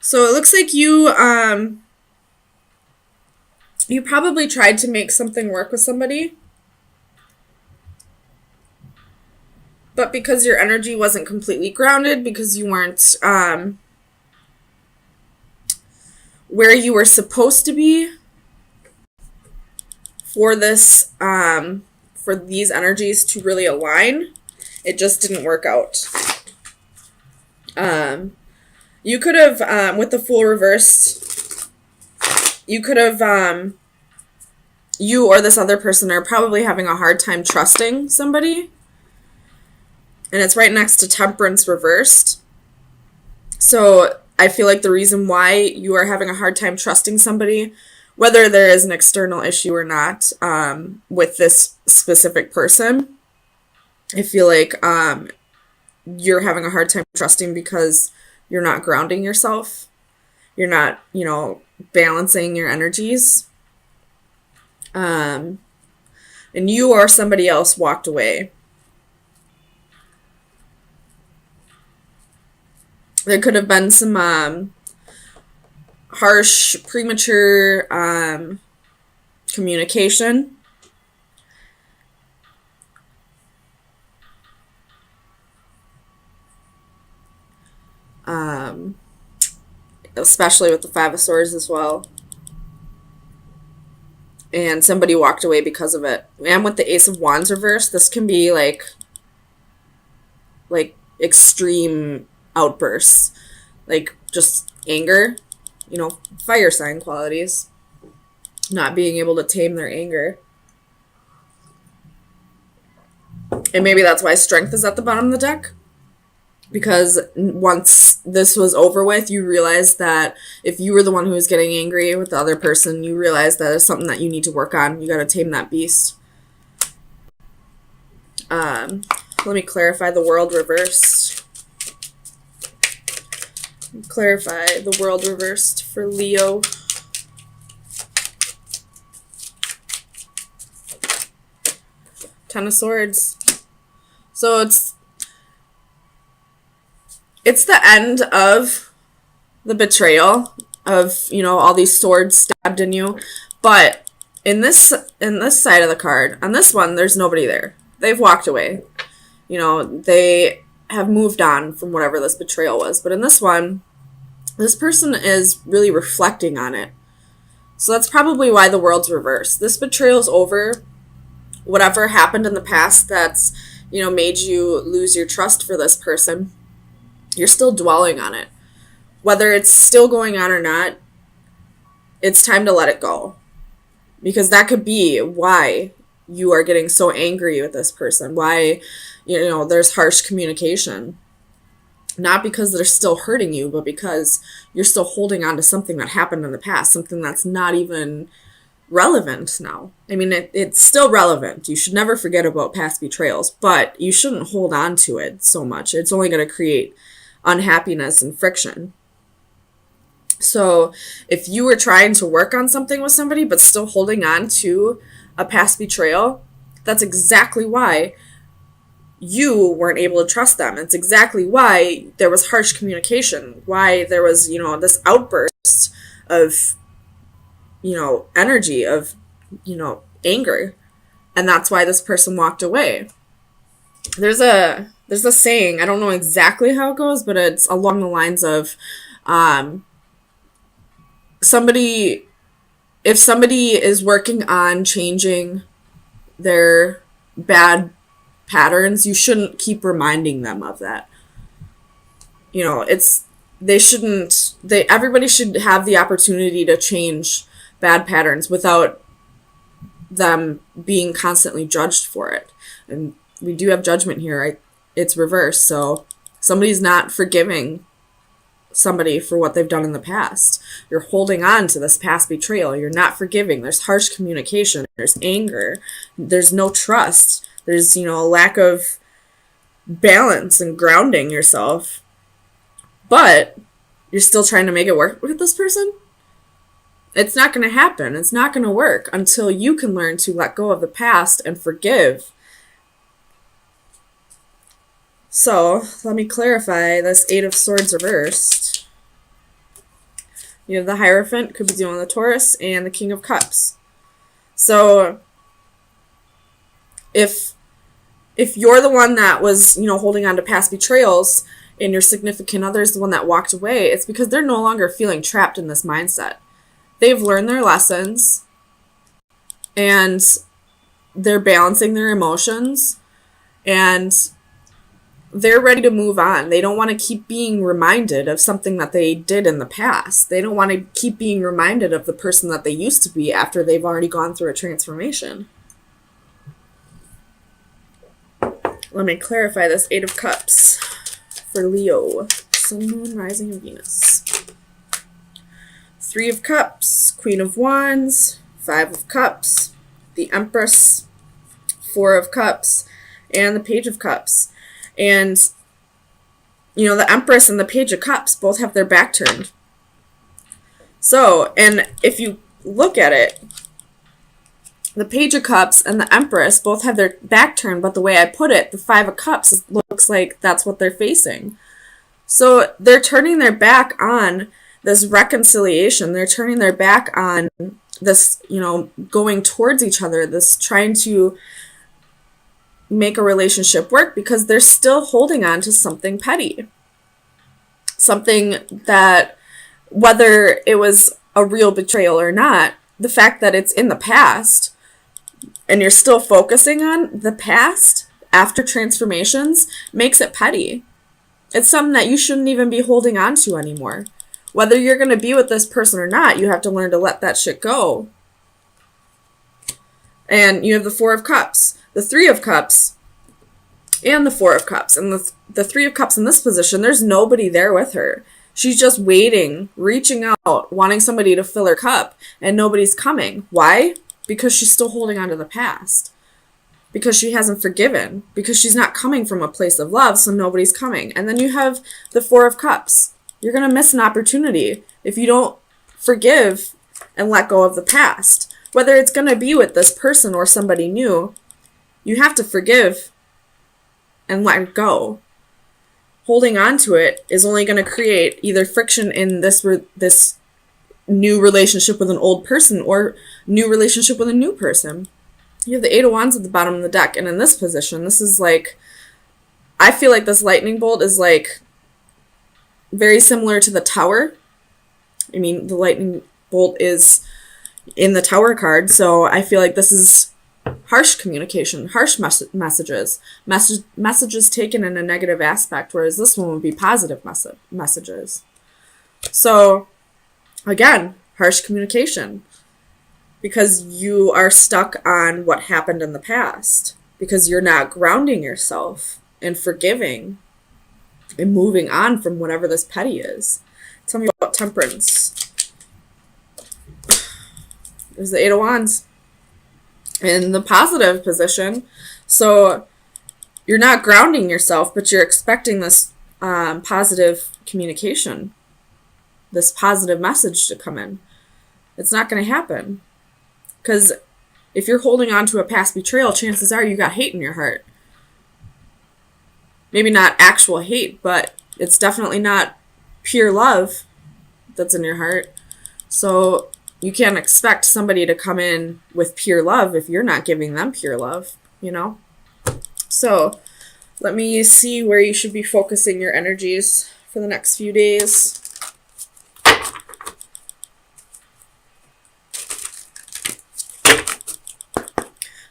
So it looks like you probably tried to make something work with somebody, but because your energy wasn't completely grounded, because you weren't where you were supposed to be for this for these energies to really align, it just didn't work out. You could have, with the Fool reversed, you could have, you or this other person are probably having a hard time trusting somebody. And it's right next to Temperance reversed. So I feel like the reason why you are having a hard time trusting somebody, whether there is an external issue or not, with this specific person, I feel like you're having a hard time trusting because you're not grounding yourself. You're not, balancing your energies. And you or somebody else walked away. There could have been some harsh, premature communication. Especially with the Five of Swords as well. And somebody walked away because of it. And with the Ace of Wands reversed, this can be like extreme outbursts, like just anger, fire sign qualities, not being able to tame their anger. And maybe that's why Strength is at the bottom of the deck, because once this was over with, you realized that if you were the one who was getting angry with the other person, you realized that it's something that you need to work on. You got to tame that beast. Let me clarify the World reversed. Clarify the World reversed for Leo. Ten of Swords. So it's the end of the betrayal of, all these swords stabbed in you. But in this side of the card, on this one, there's nobody there. They've walked away. They have moved on from whatever this betrayal was. But in this one, this person is really reflecting on it. So that's probably why the World's reversed. This betrayal's over. Whatever happened in the past that's, made you lose your trust for this person, you're still dwelling on it. Whether it's still going on or not, it's time to let it go. Because that could be why you are getting so angry with this person. Why, there's harsh communication. Not because they're still hurting you, but because you're still holding on to something that happened in the past, something that's not even relevant now. I mean, it's still relevant. You should never forget about past betrayals, but you shouldn't hold on to it so much. It's only going to create unhappiness and friction. So if you were trying to work on something with somebody but still holding on to a past betrayal, that's exactly why you weren't able to trust them. It's exactly why there was harsh communication, why there was, this outburst of, energy, of, anger. And that's why this person walked away. There's a saying, I don't know exactly how it goes, but it's along the lines of, if somebody is working on changing their bad patterns, you shouldn't keep reminding them of that. Everybody should have the opportunity to change bad patterns without them being constantly judged for it. And we do have judgment here, right? It's reversed. So somebody's not forgiving somebody for what they've done in the past. You're holding on to this past betrayal. You're not forgiving. There's harsh communication. There's anger. There's no trust. There's, a lack of balance and grounding yourself. But you're still trying to make it work with this person? It's not going to happen. It's not going to work until you can learn to let go of the past and forgive. So, let me clarify this Eight of Swords reversed. You have the Hierophant, could be dealing with the Taurus, and the King of Cups. So if you're the one that was, holding on to past betrayals and your significant other is the one that walked away, it's because they're no longer feeling trapped in this mindset. They've learned their lessons and they're balancing their emotions and they're ready to move on. They don't want to keep being reminded of something that they did in the past. They don't want to keep being reminded of the person that they used to be after they've already gone through a transformation. Let me clarify this. 8 of Cups for Leo. Sun, Moon, Rising, and Venus. 3 of Cups, Queen of Wands, 5 of Cups, the Empress, 4 of Cups, and the Page of Cups. And, the Empress and the Page of Cups both have their back turned. So, and if you look at it, the Page of Cups and the Empress both have their back turned, but the way I put it, the 5 of Cups looks like that's what they're facing. So they're turning their back on this reconciliation. They're turning their back on this, going towards each other, this trying to make a relationship work because they're still holding on to something petty. Something that, whether it was a real betrayal or not, the fact that it's in the past and you're still focusing on the past after transformations makes it petty. It's something that you shouldn't even be holding on to anymore. Whether you're going to be with this person or not, you have to learn to let that shit go. And you have the 4 of Cups, the 3 of Cups, and the 4 of Cups. And the 3 of Cups in this position, there's nobody there with her. She's just waiting, reaching out, wanting somebody to fill her cup, and nobody's coming. Why? Because she's still holding on to the past. Because she hasn't forgiven. Because she's not coming from a place of love, so nobody's coming. And then you have the 4 of Cups. You're going to miss an opportunity if you don't forgive and let go of the past. Whether it's going to be with this person or somebody new, you have to forgive and let it go. Holding on to it is only going to create either friction in this new relationship with an old person or new relationship with a new person. You have the 8 of Wands at the bottom of the deck, and in this position, this is like, I feel like this lightning bolt is like very similar to the Tower. I mean, the lightning bolt is in the Tower card, so I feel like this is harsh communication, harsh messages taken in a negative aspect, whereas this one would be positive messages. So, again, harsh communication, because you are stuck on what happened in the past, because you're not grounding yourself and forgiving and moving on from whatever this petty is. Tell me about Temperance. There's the 8 of Wands in the positive position. So you're not grounding yourself, but you're expecting this positive communication, this positive message to come in. It's not going to happen. Because if you're holding on to a past betrayal, chances are you got hate in your heart. Maybe not actual hate, but it's definitely not pure love that's in your heart. So you can't expect somebody to come in with pure love if you're not giving them pure love, So let me see where you should be focusing your energies for the next few days.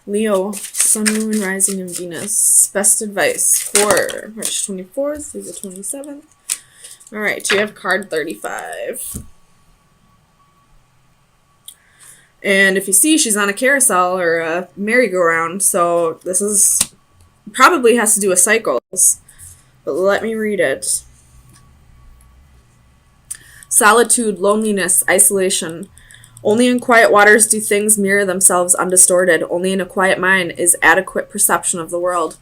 Leo, Sun, Moon, Rising, and Venus. Best advice for March 24th through the 27th. All right, you have card 35. And if you see, she's on a carousel or a merry-go-round, so this is probably has to do with cycles. But let me read it. Solitude, loneliness, isolation. Only in quiet waters do things mirror themselves undistorted. Only in a quiet mind is adequate perception of the world.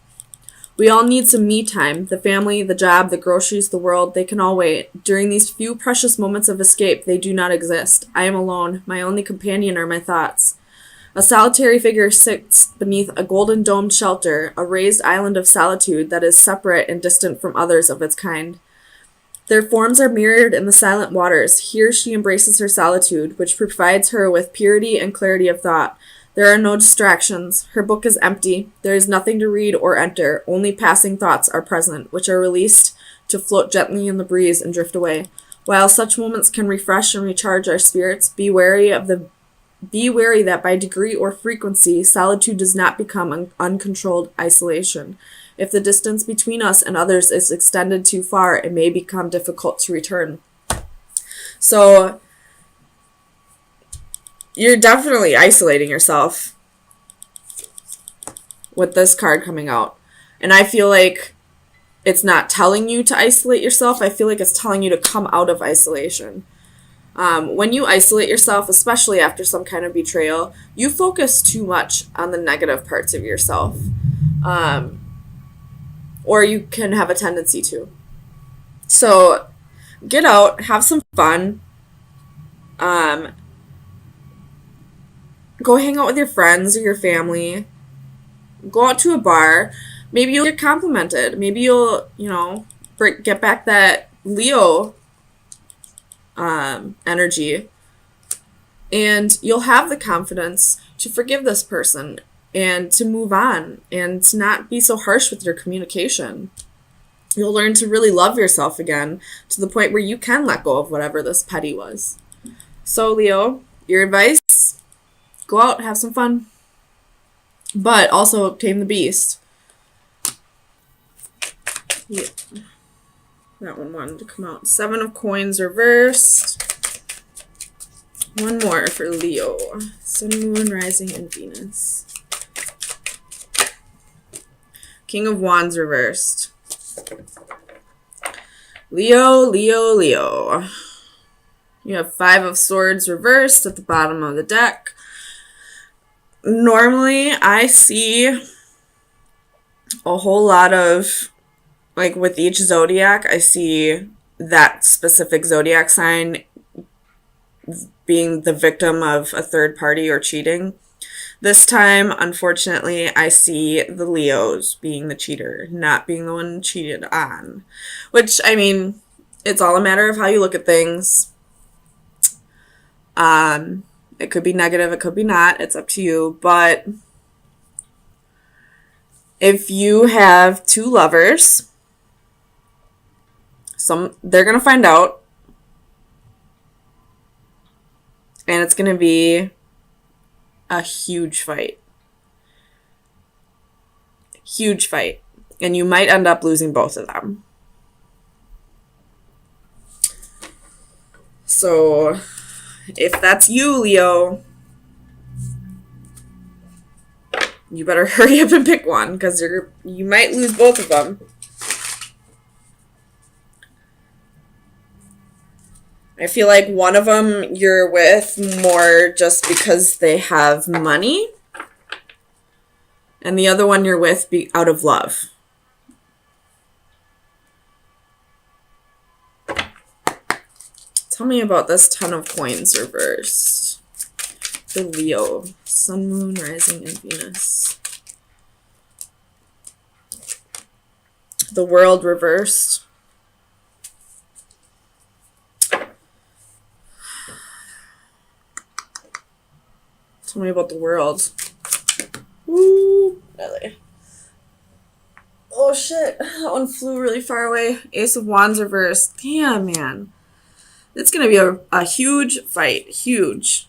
We all need some me time. The family, the job, the groceries, the world, they can all wait. During these few precious moments of escape, they do not exist. I am alone. My only companion are my thoughts. A solitary figure sits beneath a golden domed shelter, a raised island of solitude that is separate and distant from others of its kind. Their forms are mirrored in the silent waters. Here she embraces her solitude, which provides her with purity and clarity of thought. There are no distractions. Her book is empty. There is nothing to read or enter. Only passing thoughts are present, which are released to float gently in the breeze and drift away. While such moments can refresh and recharge our spirits, be wary that by degree or frequency, solitude does not become uncontrolled isolation. If the distance between us and others is extended too far, it may become difficult to return. So, you're definitely isolating yourself with this card coming out. And I feel like it's not telling you to isolate yourself. I feel like it's telling you to come out of isolation. When you isolate yourself, especially after some kind of betrayal, you focus too much on the negative parts of yourself. Or you can have a tendency to. So get out, have some fun. Go hang out with your friends or your family. Go out to a bar. Maybe you'll get complimented. Maybe you'll, get back that Leo energy. And you'll have the confidence to forgive this person and to move on and to not be so harsh with your communication. You'll learn to really love yourself again to the point where you can let go of whatever this petty was. So, Leo, your advice, go out, have some fun, but also tame the beast. Yeah. That one wanted to come out. 7 of Coins reversed. One more for Leo. Sun, Moon, Rising, and Venus. King of Wands reversed. Leo, Leo, Leo. You have 5 of Swords reversed at the bottom of the deck. Normally, I see a whole lot of, like with each zodiac, I see that specific zodiac sign being the victim of a third party or cheating. This time, unfortunately, I see the Leos being the cheater, not being the one cheated on. Which, I mean, it's all a matter of how you look at things. It could be negative, it could be not. It's up to you. But if you have 2 lovers, they're going to find out. And it's going to be a huge fight. Huge fight. And you might end up losing both of them. So, if that's you, Leo, you better hurry up and pick one, because you might lose both of them. I feel like one of them you're with more just because they have money, and the other one you're with out of love. Tell me about this 10 of Coins reversed. For Leo, Sun, Moon, Rising, and Venus. The World reversed. Tell me about the World. Woo! Really? Oh shit, that one flew really far away. Ace of Wands reversed. Damn, man. It's going to be a huge fight. Huge.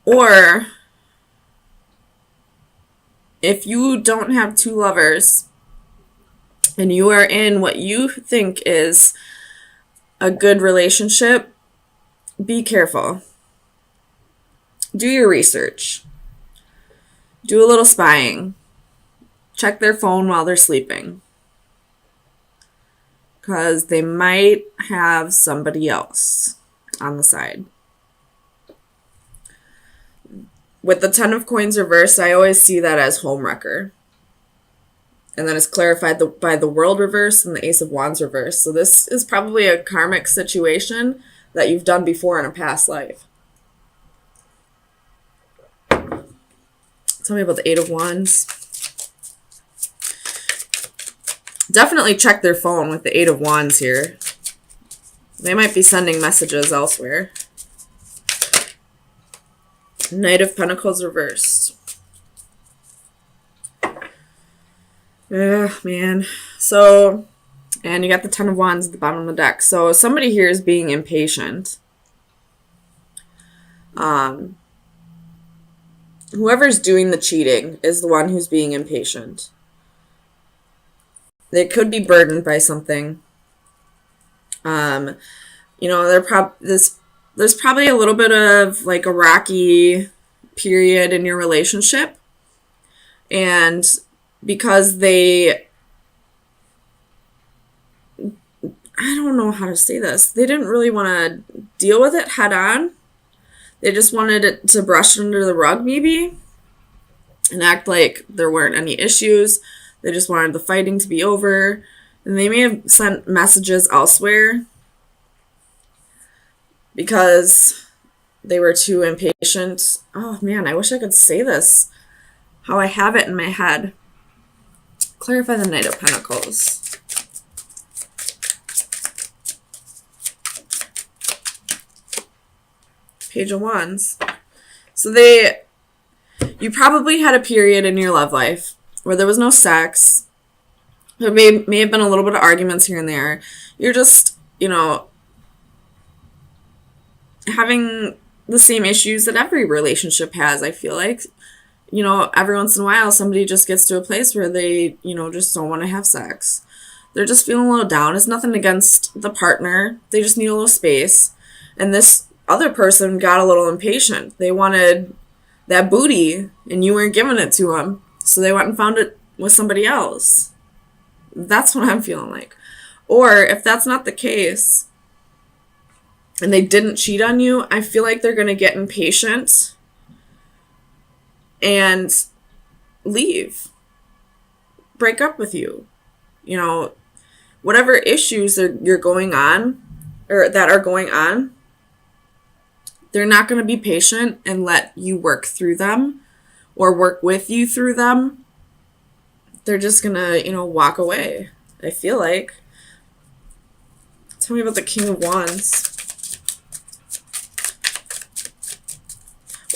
Or, if you don't have 2 lovers, and you are in what you think is a good relationship, be careful. Do your research. Do a little spying. Check their phone while they're sleeping. Because they might have somebody else on the side. With the 10 of Coins reversed, I always see that as homewrecker. And then it's clarified by the World reverse and the Ace of Wands reverse. So this is probably a karmic situation that you've done before in a past life. Tell me about the 8 of Wands. Definitely check their phone with the Eight of Wands here. They might be sending messages elsewhere. Knight of Pentacles reversed. Man. So, and you got the Ten of Wands at the bottom of the deck. So somebody here is being impatient. Whoever's doing the cheating is the one who's being impatient. They could be burdened by something. You know, there's probably a little bit of like a rocky period in your relationship. And because I don't know how to say this. They didn't really want to deal with it head on. They just wanted it to brush it under the rug maybe and act like there weren't any issues. They just wanted the fighting to be over. And they may have sent messages elsewhere because they were too impatient. Oh man, I wish I could say this how I have it in my head. Clarify the Knight of Pentacles. Page of Wands. So you probably had a period in your love life where there was no sex. There may have been a little bit of arguments here and there. You're just, you know, having the same issues that every relationship has, I feel like. You know, every once in a while, somebody just gets to a place where they, you know, just don't want to have sex. They're just feeling a little down. It's nothing against the partner. They just need a little space. And this other person got a little impatient. They wanted that booty, and you weren't giving it to them. So they went and found it with somebody else. That's what I'm feeling like. Or if that's not the case, and they didn't cheat on you, I feel like they're going to get impatient and leave. Break up with you. You know, whatever issues you're going on, or that are going on, they're not going to be patient and let you work through them or work with you through them. They're just going to, you know, walk away, I feel like. Tell me about the King of Wands.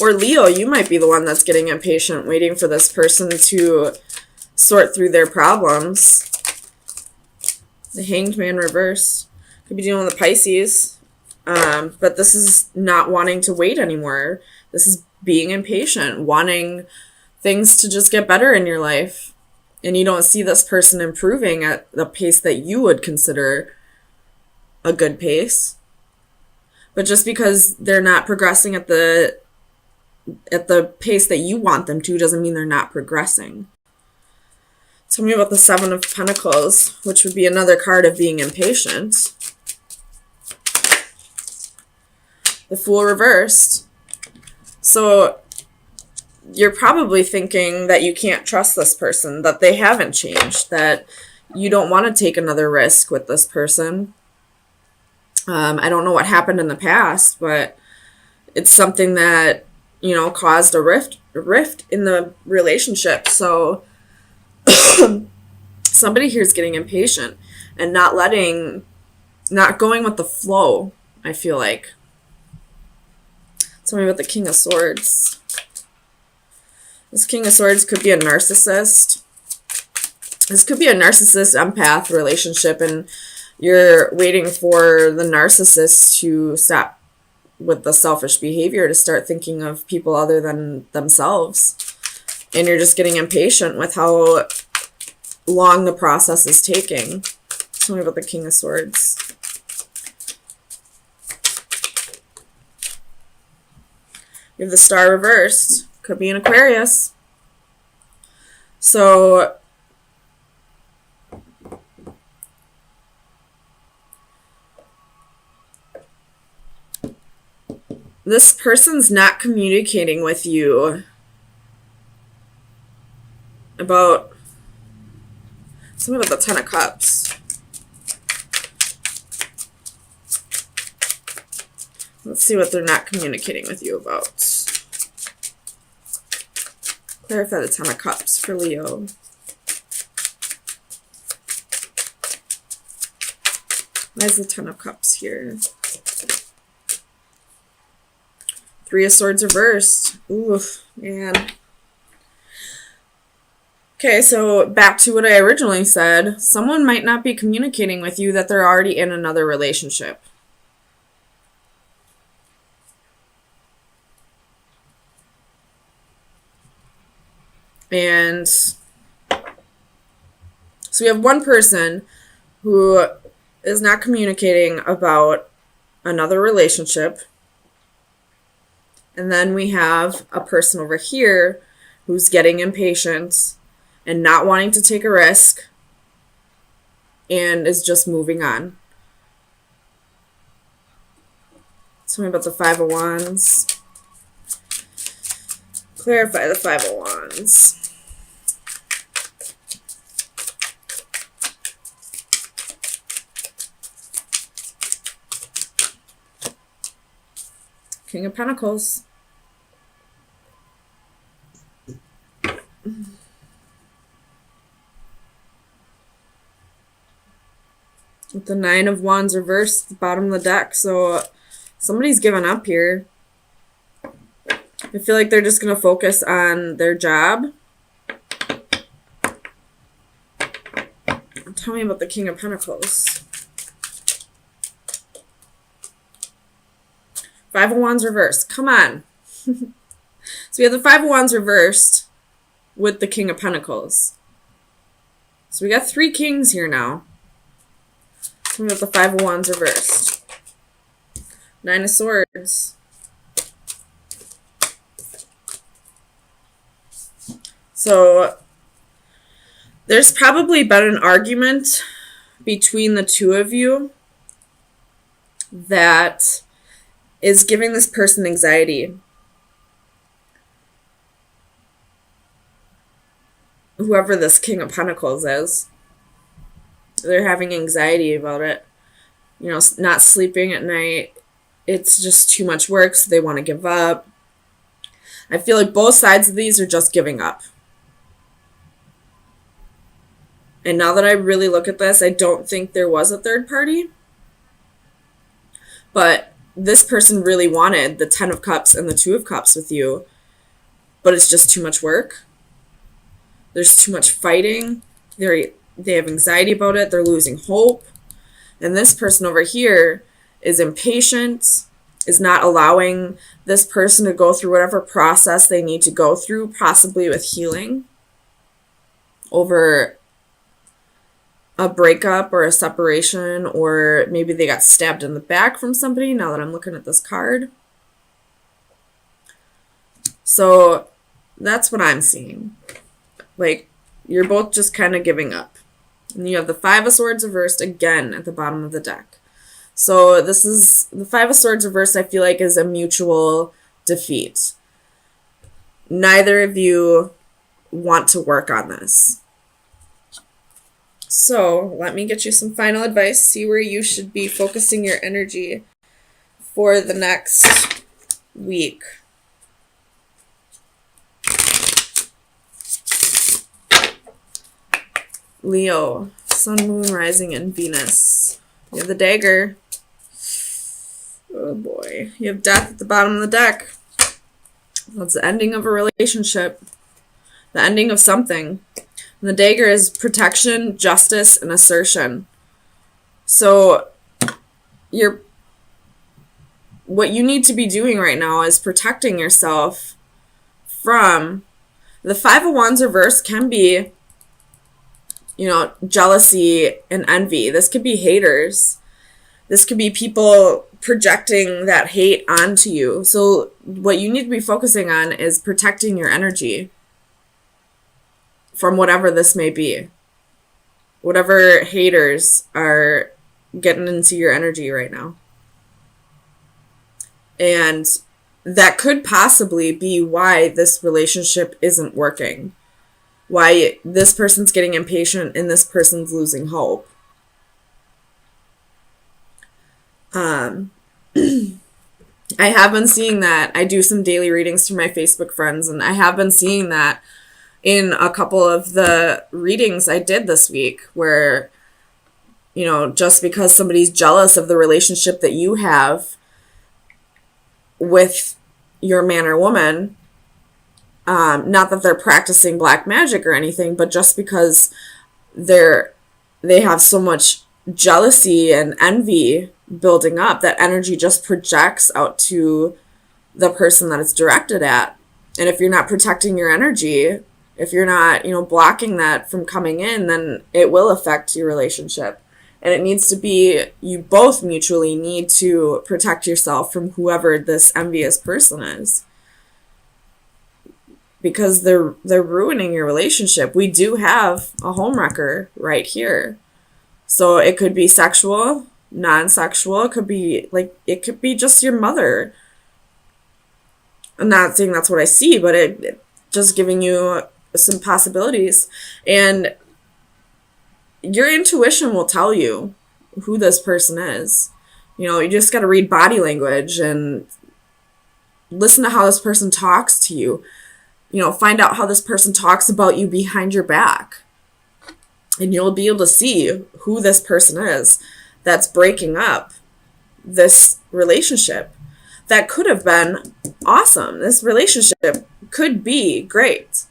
Or Leo, you might be the one that's getting impatient, waiting for this person to sort through their problems. The Hanged Man reversed. Could be dealing with Pisces. But this is not wanting to wait anymore. This is being impatient, wanting things to just get better in your life. And you don't see this person improving at the pace that you would consider a good pace. But just because they're not progressing at the pace that you want them to doesn't mean they're not progressing. Tell me about the Seven of Pentacles, which would be another card of being impatient. The Fool reversed. So you're probably thinking that you can't trust this person, that they haven't changed, that you don't want to take another risk with this person. I don't know what happened in the past, but it's something that, you know, caused a rift in the relationship. So somebody here is getting impatient and not going with the flow, I feel like. Tell me about the King of Swords. This King of Swords could be a narcissist. This could be a narcissist-empath relationship, and you're waiting for the narcissist to stop with the selfish behavior, to start thinking of people other than themselves. And you're just getting impatient with how long the process is taking. Tell me about the King of Swords. You have the Star reversed. Could be an Aquarius. So this person's not communicating with you about something about the Ten of Cups. Let's see what they're not communicating with you about. Clarify the Ten of Cups for Leo. Where's the Ten of Cups here? Three of Swords reversed. Ooh, man. Okay, so back to what I originally said. Someone might not be communicating with you that they're already in another relationship. And so we have one person who is not communicating about another relationship. And then we have a person over here who's getting impatient and not wanting to take a risk and is just moving on. Tell me about the Five of Wands. Clarify the Five of Wands. King of Pentacles. With the Nine of Wands reversed at the bottom of the deck. So somebody's given up here. I feel like they're just going to focus on their job. Tell me about the King of Pentacles. Five of Wands reversed. Come on. So we have the Five of Wands reversed with the King of Pentacles. So we got three kings here now. We have the Five of Wands reversed. Nine of Swords. So there's probably been an argument between the two of you that is giving this person anxiety. Whoever this King of Pentacles is. They're having anxiety about it. You know, not sleeping at night. It's just too much work, so they want to give up. I feel like both sides of these are just giving up. And now that I really look at this, I don't think there was a third party. But this person really wanted the Ten of Cups and the Two of Cups with you. But it's just too much work. There's too much fighting. They have anxiety about it. They're losing hope. And this person over here is impatient, is not allowing this person to go through whatever process they need to go through, possibly with healing over a breakup or a separation, or maybe they got stabbed in the back from somebody now that I'm looking at this card. So that's what I'm seeing. Like, you're both just kind of giving up. And you have the Five of Swords reversed again at the bottom of the deck. So this is, the Five of Swords reversed, I feel like, is a mutual defeat. Neither of you want to work on this. So let me get you some final advice. See where you should be focusing your energy for the next week. Leo, Sun, Moon, Rising, and Venus. You have the Dagger. Oh boy. You have Death at the bottom of the deck. That's the ending of a relationship. The ending of something. And the Dagger is protection, justice, and assertion. So what you need to be doing right now is protecting yourself from the Five of Wands reverse. Can be, you know, jealousy and envy. This could be haters. This could be people projecting that hate onto you. So what you need to be focusing on is protecting your energy from whatever this may be. Whatever haters are getting into your energy right now. And that could possibly be why this relationship isn't working. Why this person's getting impatient and this person's losing hope. I have been seeing that. I do some daily readings for my Facebook friends, and I have been seeing that in a couple of the readings I did this week, where just because somebody's jealous of the relationship that you have with your man or woman, not that they're practicing black magic or anything, but just because they have so much jealousy and envy building up, that energy just projects out to the person that it's directed at. And if you're not protecting your energy, if you're not, blocking that from coming in, then it will affect your relationship. And it needs to be, you both mutually need to protect yourself from whoever this envious person is. Because they're ruining your relationship. We do have a homewrecker right here. So it could be sexual, non-sexual. It could be just your mother. I'm not saying that's what I see, but it just giving you some possibilities. And your intuition will tell you who this person is. You just got to read body language and listen to how this person talks to you. Find out how this person talks about you behind your back. And you'll be able to see who this person is that's breaking up this relationship. That could have been awesome. This relationship could be great.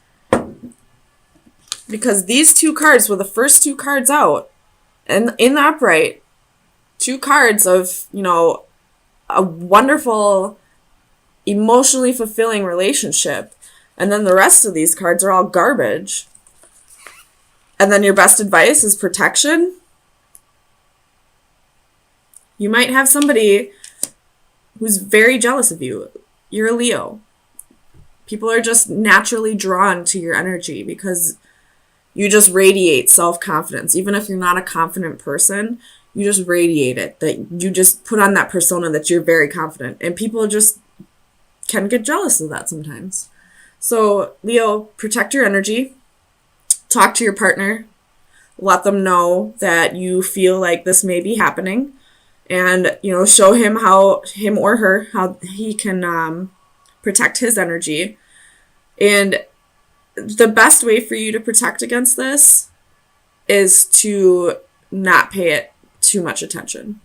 Because these two cards were the first two cards out. And in the upright, two cards of, a wonderful, emotionally fulfilling relationship. And then the rest of these cards are all garbage. And then your best advice is protection. You might have somebody who's very jealous of you. You're a Leo. People are just naturally drawn to your energy because you just radiate self-confidence. Even if you're not a confident person, you just radiate it. That you just put on that persona that you're very confident. And people just can get jealous of that sometimes. So, Leo, protect your energy. Talk to your partner. Let them know that you feel like this may be happening. And, show him or her, how he can protect his energy. And the best way for you to protect against this is to not pay it too much attention.